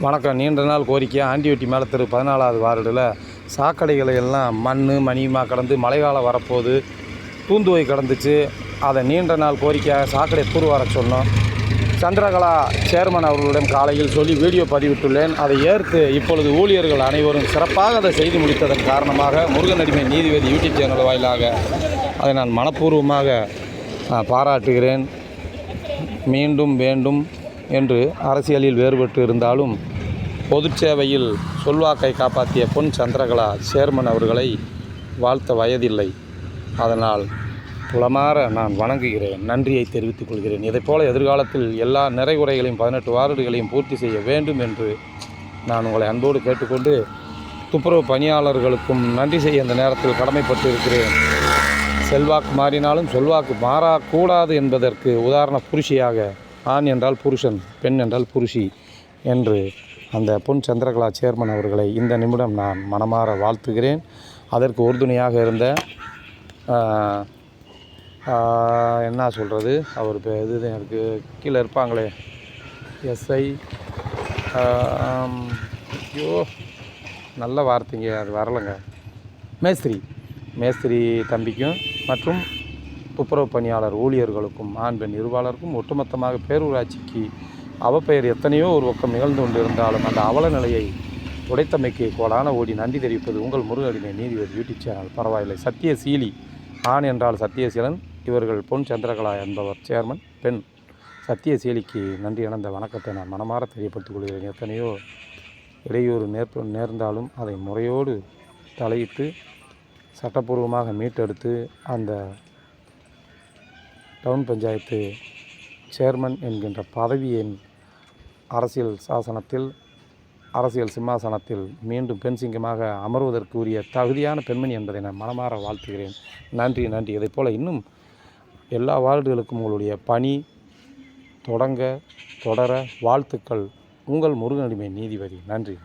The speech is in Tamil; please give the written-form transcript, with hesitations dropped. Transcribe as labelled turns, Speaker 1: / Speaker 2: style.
Speaker 1: வணக்கம். நீண்ட நாள் கோரிக்கை ஆண்டிவட்டி மேலே தெரு 14வது வார்டில் சாக்கடைகளை எல்லாம் மண் மணியுமா கடந்து மழைக்காலம் வரப்போது தூந்துவை கடந்துச்சு. அதை நீண்ட நாள் கோரிக்கையாக சாக்கடை தூர்வார சொன்னோம். சந்திரகலா சேர்மன் அவர்களிடம் காலையில் சொல்லி வீடியோ பதிவிட்டுள்ளேன். அதை ஏற்று இப்பொழுது ஊழியர்கள் அனைவரும் சிறப்பாக அதை செய்து முடித்ததன் காரணமாக முருகனடிமை நீதிபதி யூடியூப் சேனல் வாயிலாக அதை நான் மனப்பூர்வமாக பாராட்டுகிறேன். மீண்டும் வேண்டும் என்று அரசியலில் வேறுபட்டு இருந்தாலும் பொது சேவையில் சொல்வாக்கை காப்பாற்றிய பொன் சந்திரகலா சேர்மன் அவர்களை வாழ்த்த வயதில்லை. அதனால் புலமாற நான் வணங்குகிறேன், நன்றியை தெரிவித்துக் கொள்கிறேன். இதைப்போல எதிர்காலத்தில் எல்லா நிறைகுறைகளையும் 18 வார்டுகளையும் பூர்த்தி செய்ய வேண்டும் என்று நான் உங்களை அன்போடு கேட்டுக்கொண்டு துப்புரவு பணியாளர்களுக்கும் நன்றி செய்ய இந்த நேரத்தில் கடமைப்பட்டு இருக்கிறேன். செல்வாக்கு மாறினாலும் சொல்வாக்கு மாறக்கூடாது என்பதற்கு உதாரண புருஷியாக ஆண் என்றால் புருஷன், பெண் என்றால் புருஷி என்று அந்த பொன் சந்திரகலா சேர்மன் அவர்களை இந்த நிமிடம் நான் மனமாற வாழ்த்துகிறேன். அதற்கு உறுதுணையாக இருந்த என்ன சொல்கிறது, அவர் இது எனக்கு கீழே இருப்பாங்களே எஸ்ஐ, ஐயோ நல்ல வார்த்தைங்க அது வரலைங்க, மேஸ்திரி தம்பிக்கும் மற்றும் துப்புரவு பணியாளர் ஊழியர்களுக்கும் ஆண் பெண் இருபாலருக்கும் ஒட்டுமொத்தமாக பேரூராட்சிக்கு அவப்பெயர் எத்தனையோ ஒரு பக்கம் நிகழ்ந்து கொண்டிருந்தாலும் அந்த அவல நிலையை உடைத்தமைக்கு கோடான ஓடி நன்றி தெரிவிப்பது உங்கள் முருகனடிமை நீதிபதி யூடியூப் சேனல். பரவாயில்லை. சத்தியசீலி ஆண் என்றால் சத்தியசீலன், இவர்கள் பொன் சந்திரகலா என்பவர் சேர்மன், பெண் சத்தியசீலிக்கு நன்றி இழந்த வணக்கத்தை நான் மனமாற தெரியப்படுத்திக் கொள்கிறேன். எத்தனையோ இடையூறு நேர்ந்தாலும் அதை முறையோடு தலையிட்டு சட்டப்பூர்வமாக மீட்டெடுத்து அந்த டவுன் பஞ்சாயத்து சேர்மன் என்கின்ற பதவியின் அரசியல் சிம்மாசனத்தில் மீண்டும் பெண் சிங்கமாக அமர்வதற்கு உரிய தகுதியான பெண்மணி என்பதை நான் மனமாற வாழ்த்துகிறேன். நன்றி. இதைப்போல் இன்னும் எல்லா வார்டுகளுக்கும் உங்களுடைய பணி தொடர வாழ்த்துக்கள். உங்கள் முருகனடிமை நீதிபதி. நன்றி.